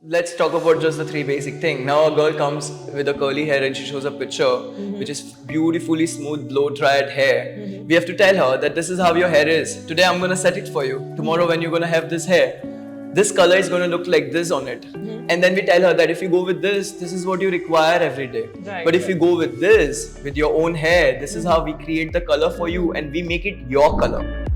let's talk about just the three basic thing. Now a girl comes with a curly hair and she shows a picture which is beautifully smooth, blow dried hair. We have to tell her that this is how your hair is. Today I'm gonna set it for you. Tomorrow when you're gonna have this hair, this color is gonna look like this on it. And then we tell her that if you go with this is what you require every day. Right, but if you go with this, with your own hair, this is how we create the color for you and we make it your color.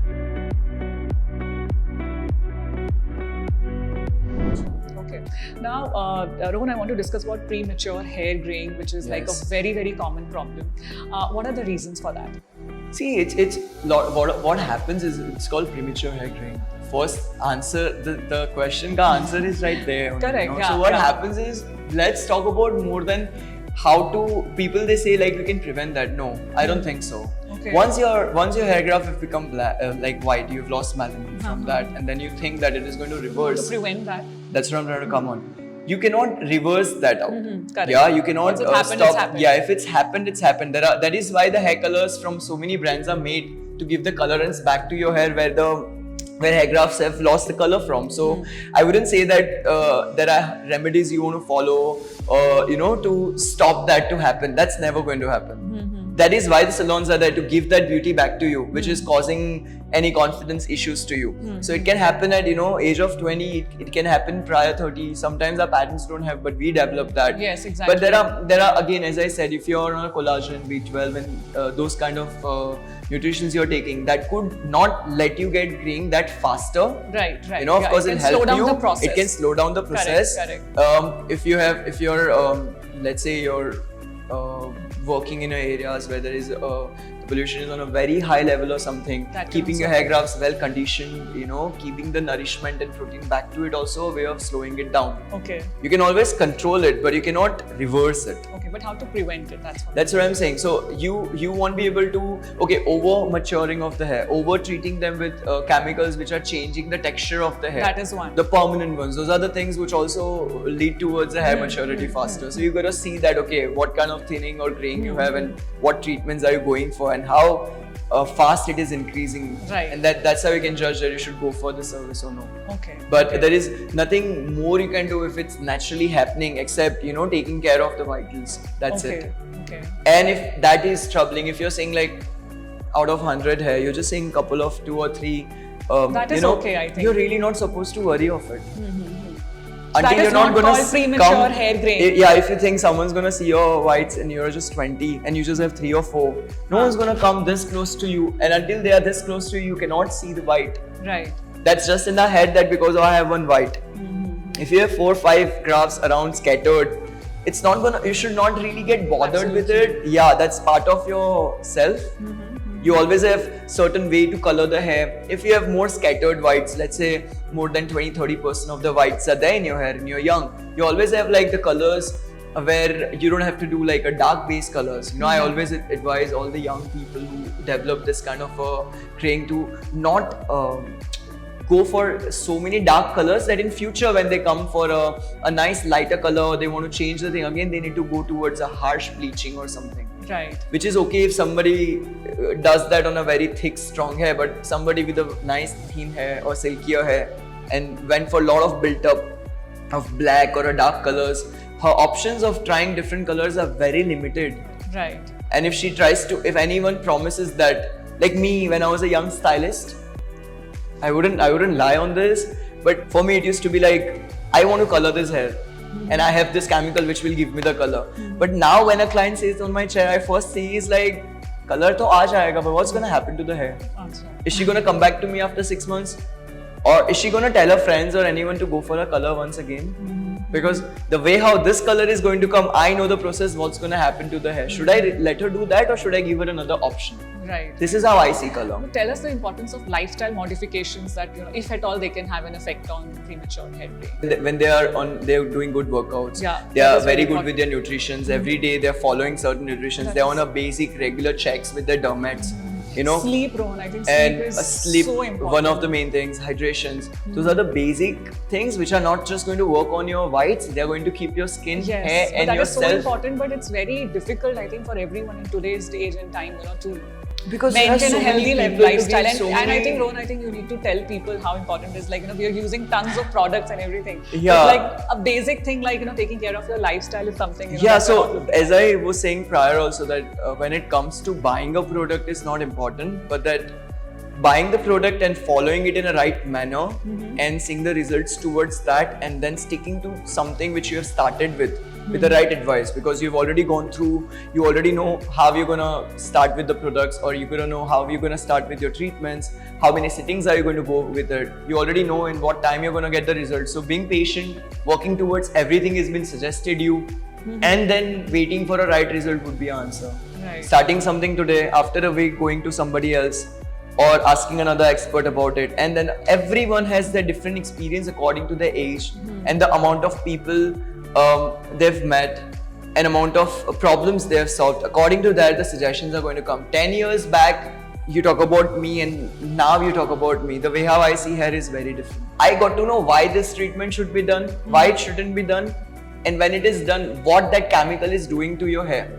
Now, Rohan, I want to discuss about premature hair graying, which is like a very, very common problem. What are the reasons for that? See, what happens is it's called premature hair graying. First answer, the question ka answer is right there. Correct. You know? Yeah, so what happens is, let's talk about more than how to. People they say like we can prevent that. No, I don't think so. Okay. Once your hair graph have become black, like white, you've lost melanin from that, and then you think that it is going to reverse. To prevent that. That's what I'm trying to come on. You cannot reverse that out. Correct. Yeah, you cannot Once it happened, stop. it's happened. Yeah, if it's happened, it's happened. That is why the hair colors from so many brands are made to give the colorants back to your hair where hair grafts have lost the color from. So I wouldn't say that there are remedies you want to follow, to stop that to happen. That's never going to happen. That is why the salons are there, to give that beauty back to you, which is causing any confidence issues to you. So it can happen at age of 20. It can happen prior 30. Sometimes our parents don't have, but we develop that. Yes, exactly. But there are again, as I said, if you're on a collagen, B12, and those kind of nutritions you're taking, that could not let you get graying that faster. Right. Of course, it'll help you. The process. It can slow down the process. Correct. If you're let's say you're working in areas where there is the pollution is on a very high level or something, keeping your hair grafts well conditioned, keeping the nourishment and protein back to it, also a way of slowing it down. Okay. You can always control it, but you cannot reverse it. Okay, but how to prevent it? That's what I'm saying. So you won't be able to, over maturing of the hair, over treating them with chemicals which are changing the texture of the hair. That is one. The permanent ones. Those are the things which also lead towards the hair maturity faster. So you got to see that, what kind of thinning or graying you have and what treatments are you going for and how fast it is increasing. Right. And that's how you can judge that you should go for the service or no. Okay. But there is nothing more you can do if it's naturally happening except, taking care of the vitals. That's it. Okay. And if that is troubling, if you're saying like out of 100 hair, you're just saying couple of 2 or 3, that is okay, I think. You're really not supposed to worry of it. Until that is not called premature hair graying. Yeah, if you think someone's gonna see your whites and you're just 20 and you just have 3 or 4, no one's gonna come this close to you, and until they are this close to you, you cannot see the white. Right. That's just in our head that because I have one white. If you have 4 or 5 grafts around scattered, it's not gonna. You should not really get bothered with it. Yeah, that's part of your self. You always have certain way to color the hair. If you have more scattered whites, let's say more than 20-30% of the whites are there in your hair and you're young, you always have like the colors where you don't have to do like a dark base colors. I always advise all the young people who develop this kind of graying to not go for so many dark colors that in future when they come for a nice lighter color or they want to change the thing again, they need to go towards a harsh bleaching or something. Right. Which is okay if somebody does that on a very thick, strong hair, but somebody with a nice thin hair or silkier hair and went for a lot of built up of black or a dark colors, her options of trying different colors are very limited. Right. And if anyone promises that, like me when I was a young stylist, I wouldn't lie on this, but for me it used to be like, I want to color this hair. And I have this chemical which will give me the color. But now when a client says on my chair, I first see is like, color to aa jayega, but what's going to happen to the hair? Is she going to come back to me after 6 months? Or is she going to tell her friends or anyone to go for a color once again? Because the way how this color is going to come, I know the process, what's going to happen to the hair. Should I let her do that or should I give her another option? Right. This is how I see color. Tell us the importance of lifestyle modifications that, if at all, they can have an effect on premature hair graying. When they're doing good workouts, they are very good with their nutritions. Every day they're following certain nutritions. They're on a basic regular checks with their dermats. Sleep, Rohan. I think sleep is so important. One of the main things, hydrations. Those are the basic things which are not just going to work on your whites, they're going to keep your skin, hair and that yourself. That is so important, but it's very difficult, I think, for everyone in today's age and time, to Because there are maintain so a many healthy people to lifestyle. give And, so and I many- think, Rohan, I think you need to tell people how important it is. Like, you know, we are using tons of products and everything. Yeah. But like a basic thing, like, you know, taking care of your lifestyle is something. You know, Yeah, that we're not so looking as I was saying prior also that when it comes to buying a product is not important, but that buying the product and following it in a right manner and seeing the results towards that, and then sticking to something which you have started with the right advice, because you've already gone through, you already know how you're gonna start with the products, or you're gonna know how you're gonna start with your treatments, how many sittings are you going to go with it, you already know in what time you're gonna get the results. So being patient, working towards everything has been suggested you, and then waiting for a right result would be an answer. Right. Starting something today, after a week going to somebody else or asking another expert about it, and then everyone has their different experience according to their age and the amount of people they've met, an amount of problems they have solved. According to that, the suggestions are going to come. 10 years back, you talk about me, and now you talk about me. The way how I see hair is very different. I got to know why this treatment should be done, why it shouldn't be done, and when it is done, what that chemical is doing to your hair.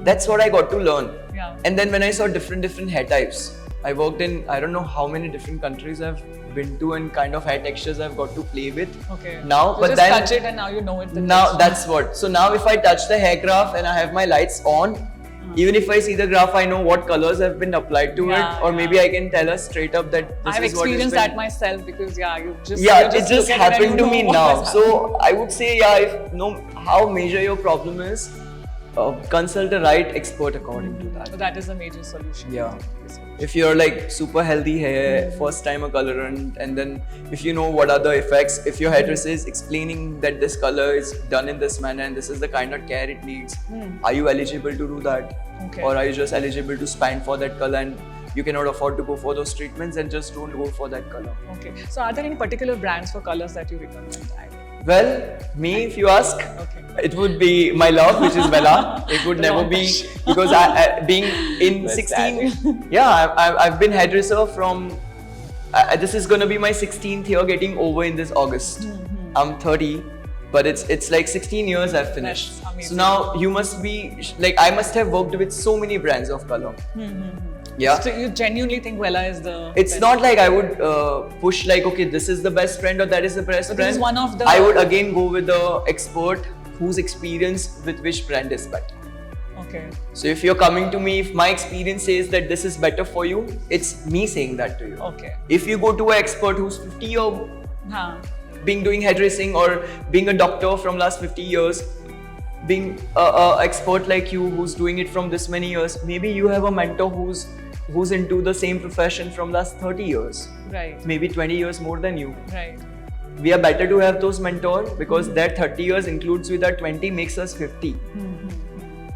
That's what I got to learn. Yeah. And then when I saw different hair types, I worked in, I don't know how many different countries I've been to, and kind of hair textures I've got to play with. Okay. Now, You but just then touch it and now you know it. the now texture. that's what. So now if I touch the hair graph and I have my lights on, even if I see the graph, I know what colors have been applied to Yeah, it, or yeah. maybe I can tell us straight up that this I've is what has experienced been. that myself, because you just Yeah, you it just look at happened and to you me know what now. has happened. So I would say, yeah, if know how major your problem is, consult a right expert according to that. So that is a major solution. Yeah. If you're like super healthy hair, first time a colorant, and then if you know what are the effects, if your hairdresser is explaining that this color is done in this manner and this is the kind of care it needs, are you eligible to do that? Okay. Or are you just eligible to spend for that color and you cannot afford to go for those treatments, and just don't go for that color? Okay. So are there any particular brands for colors that you recommend? Well, me, if you ask, Okay. it would be my love, which is Vela. It would never be, because I being in That's 16, yeah, I've been hairdresser from, this is gonna be my 16th year getting over in this August. I'm 30, but it's like 16 years I've finished. That's amazing. So now you must be, like, I must have worked with so many brands of color. Yeah. So you genuinely think Vela is the It's best? not like I would push like, okay, this is the best friend or that is the best But friend. this is one of the- I would again go with the expert whose experience with which brand is better. Okay. So if you're coming to me, if my experience says that this is better for you, it's me saying that to you. Okay. If you go to an expert who's 50 or Huh. being doing hairdressing, or being a doctor from last 50 years, being a expert like you who's doing it from this many years, maybe you have a mentor who's into the same profession from last 30 years, Right. maybe 20 years more than you. Right. We are better to have those mentors, because that 30 years includes with our 20 makes us 50.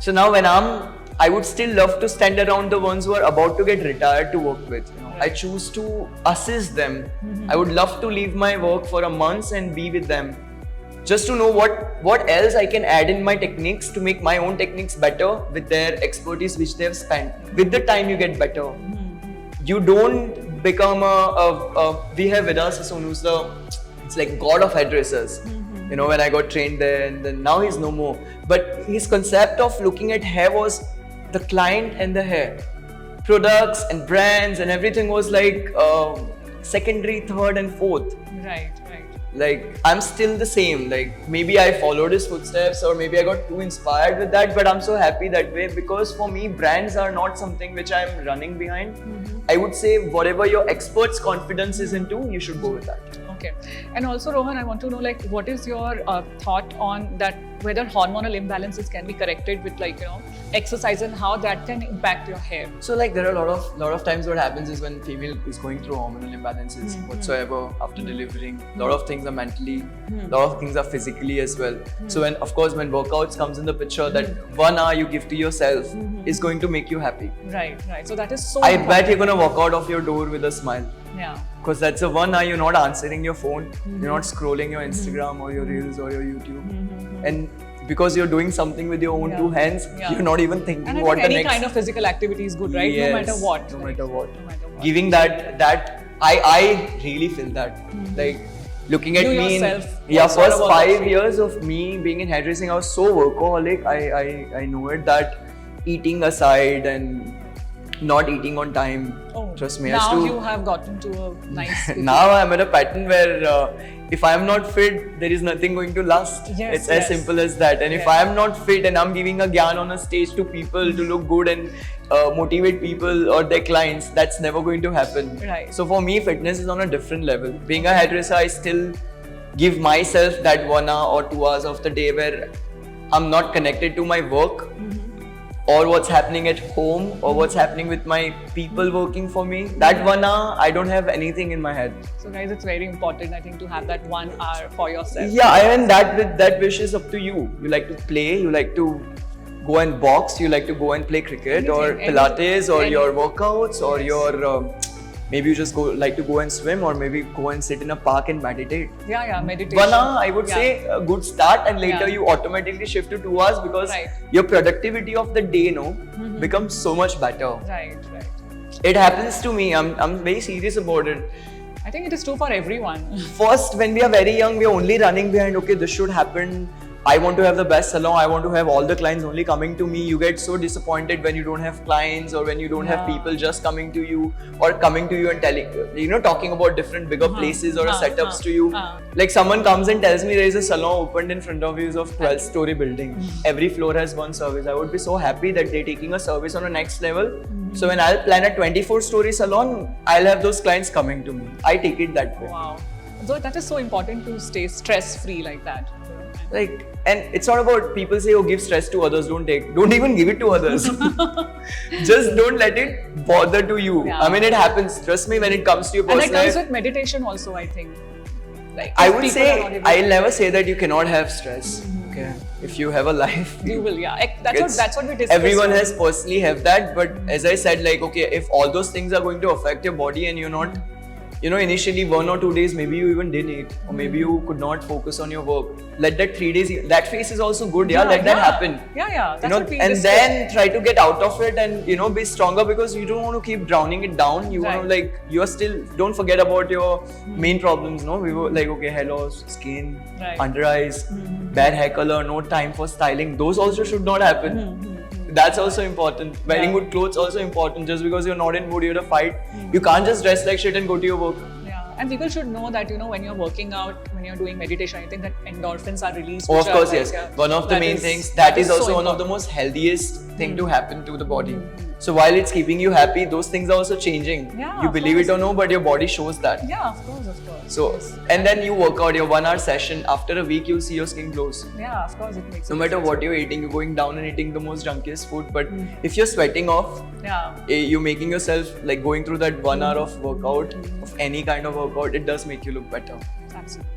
So now when I would still love to stand around the ones who are about to get retired to work with. You know? I choose to assist them. I would love to leave my work for a month and be with them, just to know what else I can add in my techniques to make my own techniques better with their expertise which they have spent. With the time you get better. You don't become we have Vedas Sassoon, who's it's like god of hairdressers. You know, when I got trained there, and then now he's no more. But his concept of looking at hair was the client and the hair. Products and brands and everything was like secondary, third and fourth. Right. Right. Like, I'm still the same. Like, maybe I followed his footsteps, or maybe I got too inspired with that, but I'm so happy that way, because for me, brands are not something which I'm running behind. I would say whatever your expert's confidence is into, you should go with that. Okay. And also, Rohan, I want to know, like, what is your thought on that, whether hormonal imbalances can be corrected with, like, you know, exercise, and how that can impact your hair? So like, there are a lot of times what happens is when female is going through hormonal imbalances whatsoever after delivering, a lot of things are mentally, a lot of things are physically as well. So when, of course, when workouts comes in the picture, that 1 hour you give to yourself is going to make you happy. Right. Right. So that is so I important. bet you're gonna walk out of your door with a smile. Yeah. Because that's the 1 hour you're not answering your phone, you're not scrolling your Instagram or your Reels or your YouTube. And because you're doing something with your own two hands, you're not even thinking And I what think the any next... kind of physical activity is good, right? Yes, No matter what. no like, matter what. No matter what. Giving that I really feel that. Like, looking at You me yourself, in what sort first of 5 work? years of me being in hairdressing, I was so workaholic. I know it, that eating aside and not eating on time. Oh, Trust me. now you have gotten to a nice. Now I'm at a pattern where if I'm not fit, there is nothing going to last. Yes, it's as simple as that. And if I'm not fit and I'm giving a gyan on a stage to people to look good and motivate people or their clients, that's never going to happen. Right. So for me, fitness is on a different level. Being a hairdresser, I still give myself that 1 hour or 2 hours of the day where I'm not connected to my work. Or what's happening at home, or what's happening with my people working for me. That 1 hour, I don't have anything in my head. So guys, it's very important, I think, to have that 1 hour for yourself. Yeah, and that wish is up to you. You like to play, you like to go and box, you like to go and play cricket, or Pilates, or your workouts, or your maybe you just like to go and swim, or maybe go and sit in a park and meditate. Yeah, meditation. 1 hour, I would say a good start, and later you automatically shift to 2 hours because your productivity of the day becomes so much better. Right. It happens to me. I'm very serious about it. I think it is true for everyone. First, when we are very young, we are only running behind, okay, this should happen. I want to have the best salon. I want to have all the clients only coming to me. You get so disappointed when you don't have clients, or when you don't have people just coming to you, or coming to you and telling, talking about different bigger places or setups to you. Like someone comes and tells me there is a salon opened in front of you of 12-story building. Every floor has one service. I would be so happy that they're taking a service on a next level. So when I'll plan a 24-story salon, I'll have those clients coming to me. I take it that way. Wow. So that is so important to stay stress-free like that. And it's not about people say, oh, give stress to others, don't even give it to others. Just don't let it bother to you. Yeah. I mean, it happens. Trust me, when it comes to your personal life. And that comes with meditation also, I think. I would say, I'll never say that you cannot have stress. Okay. If you have a life, you will, That's what we discussed. Everyone has personally have that, but as I said, if all those things are going to affect your body and you're not, initially 1 or 2 days, maybe you even didn't eat, or maybe you could not focus on your work. Let that 3 days, that phase is also good. Let that happen. That's what we discussed. Then try to get out of it and, be stronger, because you don't want to keep drowning it down. You want to you're still, don't forget about your main problems, no? We were okay, hair loss, skin, under eyes, bad hair color, no time for styling. Those also should not happen. That's also important. Wearing good clothes also important. Just because you're not in mood, you're at a fight, you can't just dress like shit and go to your work. And people should know that, when you're working out, when you're doing meditation, I think that endorphins are released. Oh, of course, yes. One of the main things, that is also one of the most healthiest thing to happen to the body. So while it's keeping you happy, those things are also changing. You believe it or no, but your body shows that. Yeah, of course. So, and then you work out your 1 hour session. After a week, you'll see your skin glows. Yeah, of course, it makes no matter what you're eating, you're going down and eating the most junkiest food. But if you're sweating off, you're making yourself going through that 1 hour of workout, of any kind of workout, it does make you look better. Absolutely.